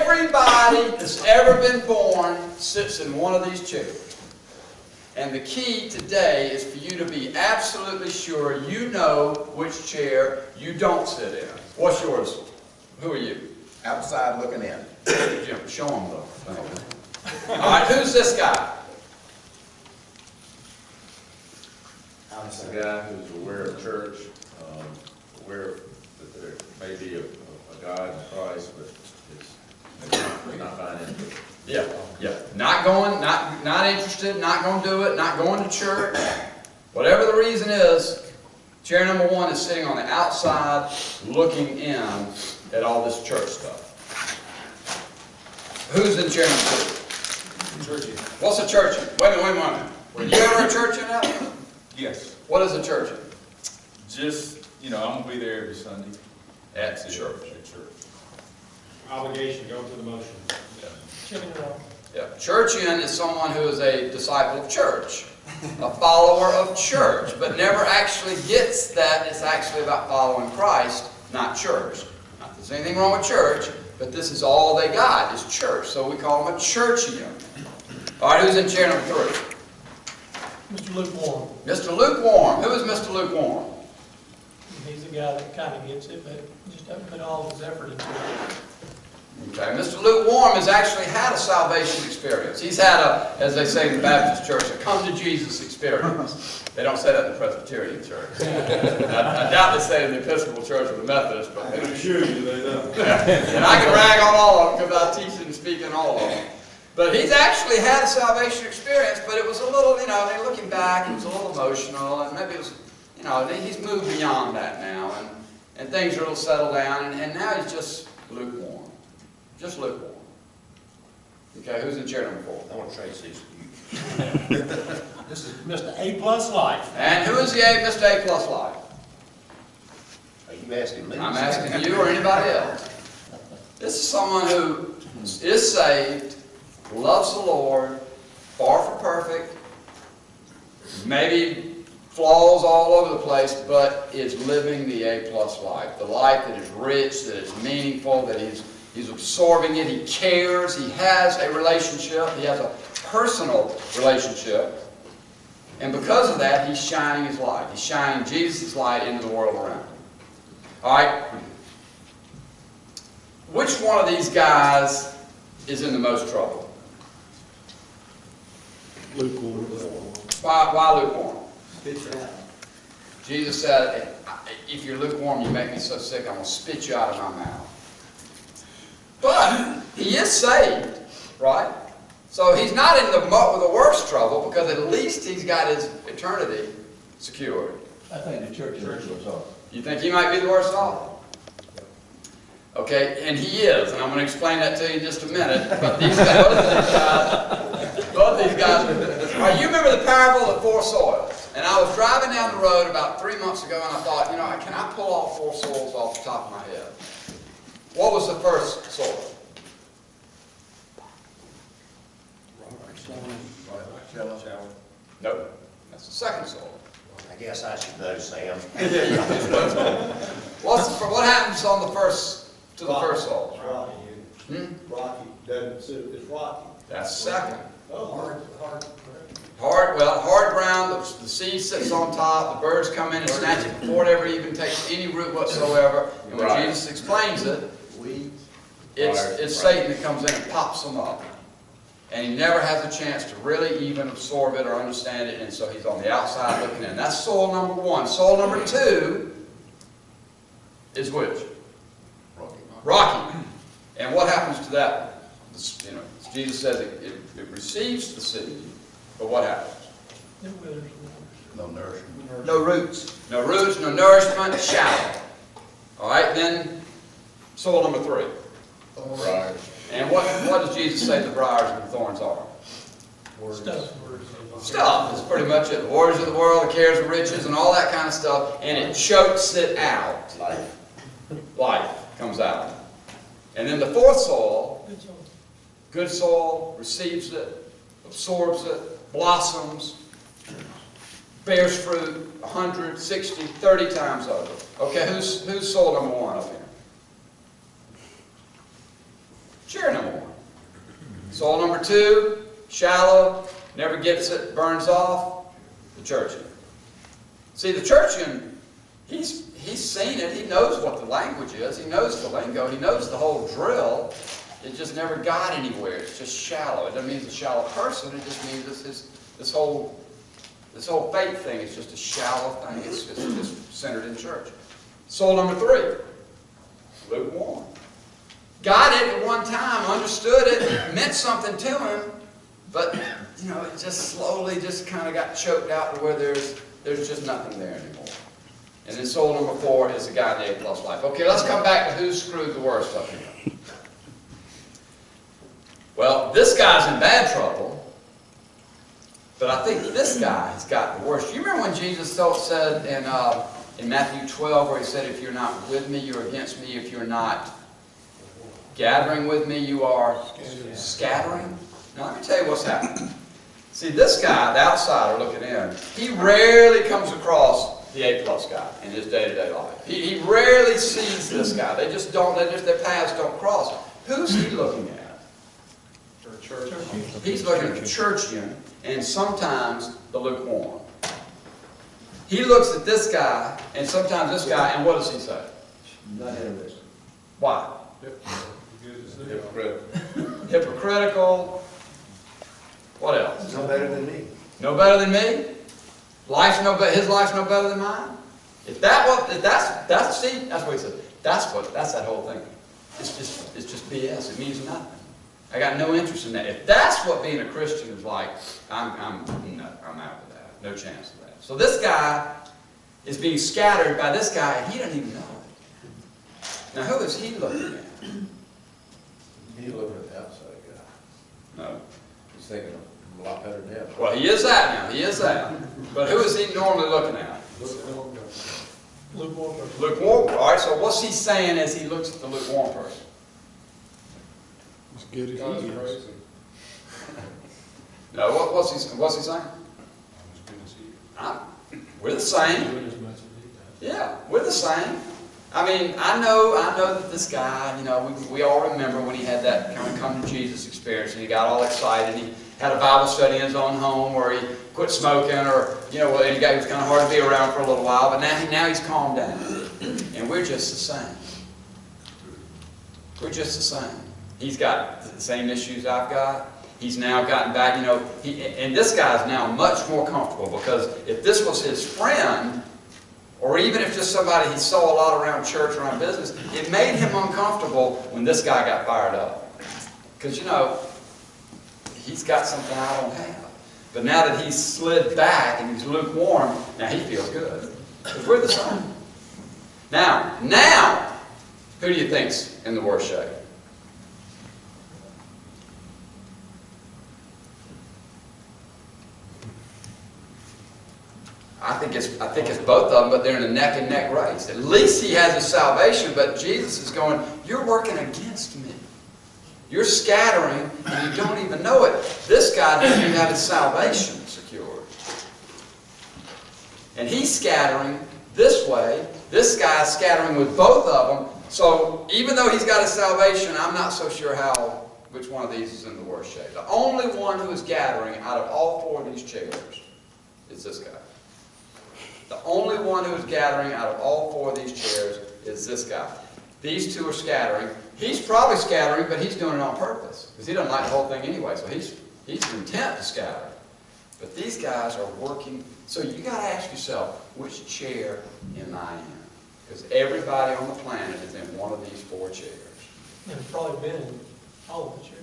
Everybody that's ever been born sits in one of these chairs. And the key today is for you to be absolutely sure you know which chair you don't sit in. What's yours? Who are you? Outside looking in. Jim, show them though. All right, who's this guy? It's a guy who's aware of church, aware that there may be a God in Christ, but is not buying into it. Yeah. Not going, not interested, not going to do it, not going to church. Whatever the reason is, chair number one is sitting on the outside looking in at all this church stuff. Who's in chair number two? Churchy. What's a church? Wait a minute. Were you ever a church in that? Yes. What is a church? Just, I'm going to be there every Sunday. At church. At church. Obligation, go to the motion. Yeah. Churchian is someone who is a disciple of church, a follower of church, but never actually gets that it's actually about following Christ, not church. Not that there's anything wrong with church, but this is all they got is church, so we call them a churchian. All right, who's in chair number three? Mr. Lukewarm. Mr. Lukewarm. Who is Mr. Lukewarm? He's the guy that kind of gets it, but just doesn't put all his effort into it. Okay, Mr. Lukewarm has actually had a salvation experience. He's had a, as they say in the Baptist church, a come to Jesus experience. They don't say that in the Presbyterian church. I doubt they say it in the Episcopal church or the Methodist, but I'm sure you they don't. and I can rag on all of them because I teach and speak in all of them. But he's actually had a salvation experience, but it was a little, looking back, it was a little emotional, and maybe it was, he's moved beyond that now, and things are a little settled down, and now he's just lukewarm. Just lukewarm. Okay, who's in chair number four? I want to trace these. This is Mr. A+ Life. And who is the Mr. A+ Life? Are you asking me? I'm asking you or anybody else. This is someone who is saved, loves the Lord, far from perfect, maybe flaws all over the place, but is living the A+ life. The life that is rich, that is meaningful, that he's absorbing it, he cares, he has a relationship, he has a personal relationship. And because of that, he's shining his light. He's shining Jesus' light into the world around him. All right? Which one of these guys is in the most trouble? Lukewarm. Why lukewarm? Spit you out. Jesus said, if you're lukewarm, you make me so sick, I'm going to spit you out of my mouth. But he is saved, right? So he's not in the worst trouble because at least he's got his eternity secured. I think the church is worse off. You think he might be the worst off? Okay, and he is, and I'm going to explain that to you in just a minute. But both these guys. All right, you remember the parable of the four soils? And I was driving down the road about 3 months ago, and I thought, can I pull all four soils off the top of my head? What was the first soil? Nope. That's the second soil. I guess I should know, Sam. What happens on the first first soil? It's rocky. Rocky. Doesn't suit. It's rocky. That's second. Oh, Hard ground, the seed sits on top, the birds come in and snatch it before it ever even takes any root whatsoever. And when Right. Jesus explains it, weeds. it's Right. Satan that comes in and pops them up. And he never has a chance to really even absorb it or understand it, and so he's on the outside looking in. That's soil number one. Soil number two is which? Rocky. And what happens to that? Jesus says it receives the seed, but what happens? It withers. No nourishment. No roots. No roots, no nourishment, shallow. All right, then soil number three. Right. And what does Jesus say the briars and the thorns are? Stuff. Stuff is pretty much it. The worries of the world, the cares of riches, and all that kind of stuff, and it chokes it out. Life comes out. And then the fourth soil, good soil, receives it, absorbs it, blossoms, bears fruit 100, 60, 30 times over. Okay, who's soil number one up here? Share no more. Soul number 2, shallow, never gets it, burns off, the churchian. See, the churchian, he's seen it, he knows what the language is, he knows the lingo, he knows the whole drill. It just never got anywhere. It's just shallow. It doesn't mean he's a shallow person, it just means this whole faith thing is just a shallow thing. It's just centered in church. Soul number 3, lukewarm. Got it at one time, understood it, meant something to him, but you know, it just slowly just kind of got choked out to where there's just nothing there anymore. And then soul number 4 is the guy in the A+ life. Okay, let's come back to who screwed the worst up here. Well, this guy's in bad trouble, but I think this guy has got the worst. You remember when Jesus said in Matthew 12, where he said, if you're not with me, you're against me. If you're not gathering with me, you are scattering. Now, let me tell you what's happening. See, this guy, the outsider looking in, he rarely comes across the A+ guy in his day-to-day life. He rarely sees this guy. They just don't, their paths don't cross. Who's he looking at? Church. He's looking at the churchian and sometimes the lukewarm. He looks at this guy and sometimes this guy, and what does he say? Not interested. Why? Hypocritical. Hypocritical. What else? No better than me. No better than me? His life's no better than mine? See, that's what he said. That's that whole thing. It's just BS. It means nothing. I got no interest in that. If that's what being a Christian is like, I'm out with that. No chance of that. So this guy is being scattered by this guy, and he doesn't even know it. Now, who is he looking at? He's looking at the outside guy. No. He's thinking a lot better than him. Well, he is that now. He is that. But who is he normally looking at? Lukewarm person. Lukewarm. All right, so what's he saying as he looks at the lukewarm person? As good as he is. No, what's he saying? We're the same. Yeah, we're the same. I mean, I know that this guy, you know, we all remember when he had that kind of come to Jesus experience and he got all excited. He had a Bible study in his own home where he quit smoking, or, you know, he was kind of hard to be around for a little while, but now he's calmed down. And we're just the same. We're just the same. He's got the same issues I've got. He's now gotten back, you know, and this guy's now much more comfortable, because if this was his friend, or even if just somebody he saw a lot around church, around business, it made him uncomfortable when this guy got fired up. Because, you know, he's got something I don't have. But now that he's slid back and he's lukewarm, now he feels good. Because we're the same. Now, who do you think's in the worst shape? I think it's both of them, but they're in a neck and neck race. At least he has his salvation, but Jesus is going, you're working against me. You're scattering, and you don't even know it. This guy doesn't even have his salvation secured. And he's scattering this way. This guy's scattering with both of them. So even though he's got his salvation, I'm not so sure which one of these is in the worst shape. The only one who is gathering out of all four of these chairs is this guy. The only one who is gathering out of all four of these chairs is this guy. These two are scattering. He's probably scattering, but he's doing it on purpose, because he doesn't like the whole thing anyway, so he's intent to scatter. But these guys are working. So you got to ask yourself, which chair am I in? Because everybody on the planet is in one of these four chairs. And it's probably been in all of the church.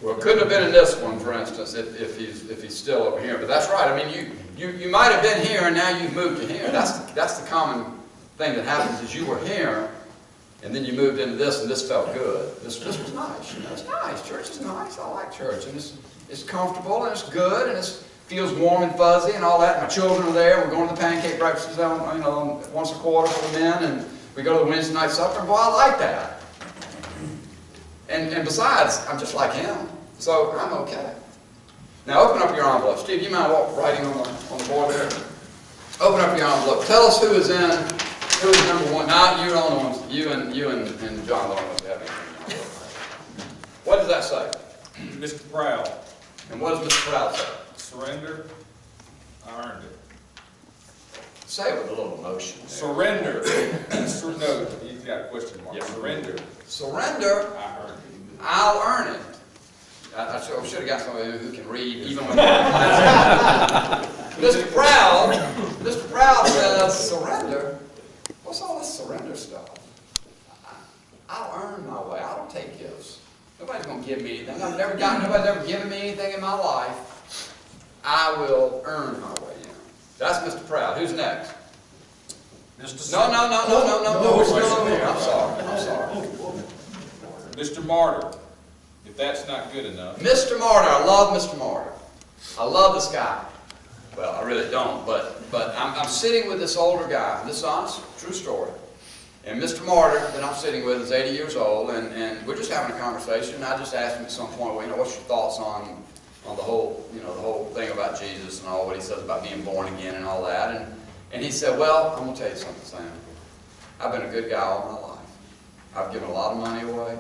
Well, it couldn't have been in this one, for instance, if he's still over here. But that's right. I mean, you might have been here and now you've moved to here. That's the common thing that happens, is you were here and then you moved into this and this felt good. This was nice. You know, it's nice. Church is nice. I like church, and it's comfortable and it's good and it feels warm and fuzzy and all that. My children are there. We're going to the pancake breakfasts, you know, once a quarter for the men, and we go to the Wednesday night supper. Boy, I like that. And besides, I'm just like him, so I'm okay. Now open up your envelope. Steve, you mind writing on the board there? Open up your envelope. Tell us who is number one. Not you, only ones. You and John, the only ones who have anything in the envelope. that say? Mr. Proud, And what does Mr. Proud say? surrender, I earned it. Say it with a little emotion. there. Surrender, no, he's got a question mark. Yeah. Surrender, Surrender, I earned it. I'll earn it. I should have got somebody who can read even when. Mr. Proud says, surrender? What's all this surrender stuff? I'll earn my way. I don't take gifts. Nobody's going to give me anything. Nobody's ever given me anything in my life. I will earn my way in. That's Mr. Proud. Who's next? Mr. No, we're still on here. I'm sorry. Mr. Martyr, if that's not good enough. Mr. Martyr, I love Mr. Martyr. I love this guy. Well, I really don't, but I'm sitting with this older guy. This is honest, true story. And Mr. Martyr, that I'm sitting with, is 80 years old, and we're just having a conversation. And I just asked him at some point, well, what's your thoughts on the whole, the whole thing about Jesus and all what he says about being born again and all that. And he said, well, I'm going to tell you something, Sam. I've been a good guy all my life. I've given a lot of money away.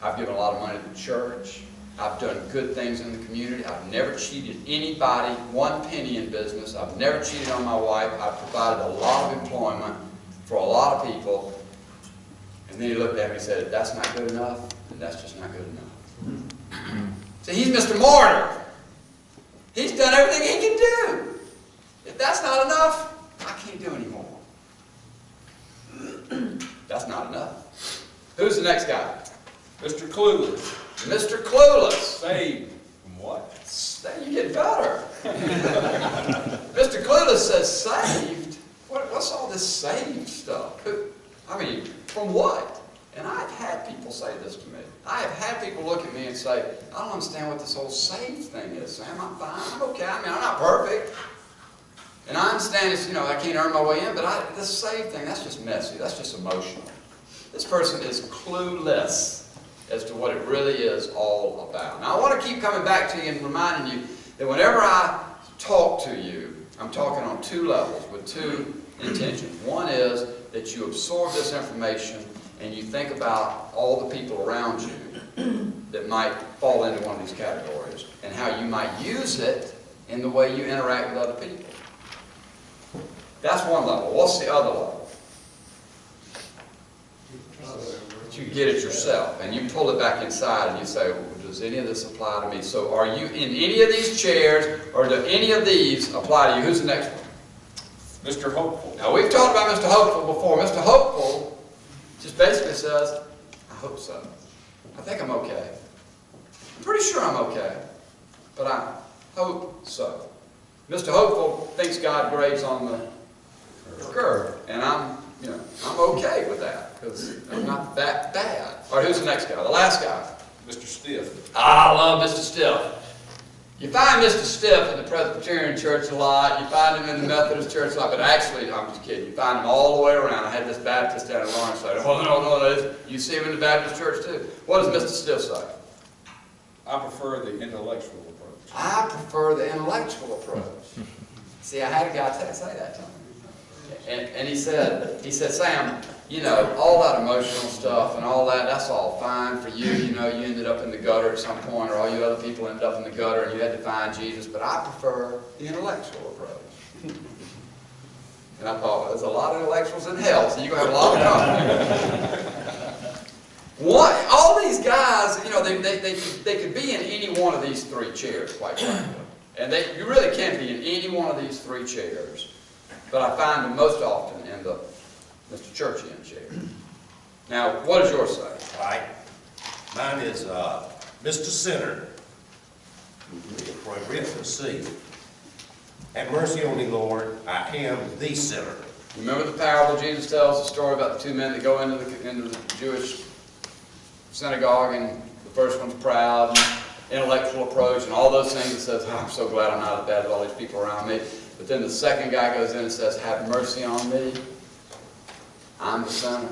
I've given a lot of money to the church. I've done good things in the community. I've never cheated anybody, one penny in business. I've never cheated on my wife. I've provided a lot of employment for a lot of people. And then he looked at me and said, if that's not good enough, then that's just not good enough. See, he's Mr. Martyr. He's done everything he can do. If that's not enough, I can't do any more. That's not enough. Who's the next guy? Mr. Clueless, Mr. Clueless. saved from what? You get better. Mr. Clueless says saved. What's all this saved stuff? I mean, from what? And I've had people say this to me. I have had people look at me and say, I don't understand what this whole saved thing is, Sam. I'm fine. I'm okay. I mean, I'm not perfect. And I understand it's, I can't earn my way in, but this saved thing, that's just messy. That's just emotional. This person is clueless as to what it really is all about. Now, I want to keep coming back to you and reminding you that whenever I talk to you, I'm talking on two levels with two intentions. One is that you absorb this information and you think about all the people around you that might fall into one of these categories and how you might use it in the way you interact with other people. That's one level. What's the other level? You get it yourself, and you pull it back inside, and you say, well, does any of this apply to me? So are you in any of these chairs, or do any of these apply to you? Who's the next one? Mr. Hopeful, Now, we've talked about Mr. Hopeful before. Mr. Hopeful just basically says, I hope so. I think I'm okay. I'm pretty sure I'm okay, but I hope so. Mr. Hopeful thinks God grades on the curve, and I'm okay with that, because I'm not that bad. All right, who's the next guy? The last guy. Mr. Stiff, I love Mr. Stiff. You find Mr. Stiff in the Presbyterian church a lot. You find him in the Methodist church a lot. But actually, I'm just kidding. You find him all the way around. I had this Baptist down in Lawrence say, oh, no. You see him in the Baptist church too. What does Mr. Stiff say? I prefer the intellectual approach. I prefer the intellectual approach. See, I had a guy say that to me. And he said, Sam, all that emotional stuff and all that, that's all fine for you. You ended up in the gutter at some point, or all you other people ended up in the gutter and you had to find Jesus, but I prefer the intellectual approach. And I thought, well, there's a lot of intellectuals in hell, so you're going to have a lot of company. All these guys, they could be in any one of these three chairs, quite frankly. And you really can be in any one of these three chairs. But I find them most often in the Mr. Churchian chair. Now, what does yours say? All right. Mine is Mr. Sinner. Reference C. Have mercy on me, Lord. I am the sinner. Remember the parable Jesus tells, the story about the two men that go into the Jewish synagogue, and the first one's proud, and intellectual approach, and all those things, and says, oh, I'm so glad I'm not as bad as all these people around me. But then the second guy goes in and says, have mercy on me. I'm the sinner.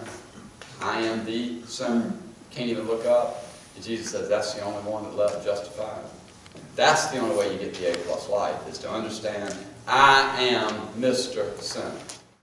I am the sinner. Can't even look up. And Jesus says, that's the only one that left justified. That's the only way you get the A+ life, is to understand, I am Mr. Sinner.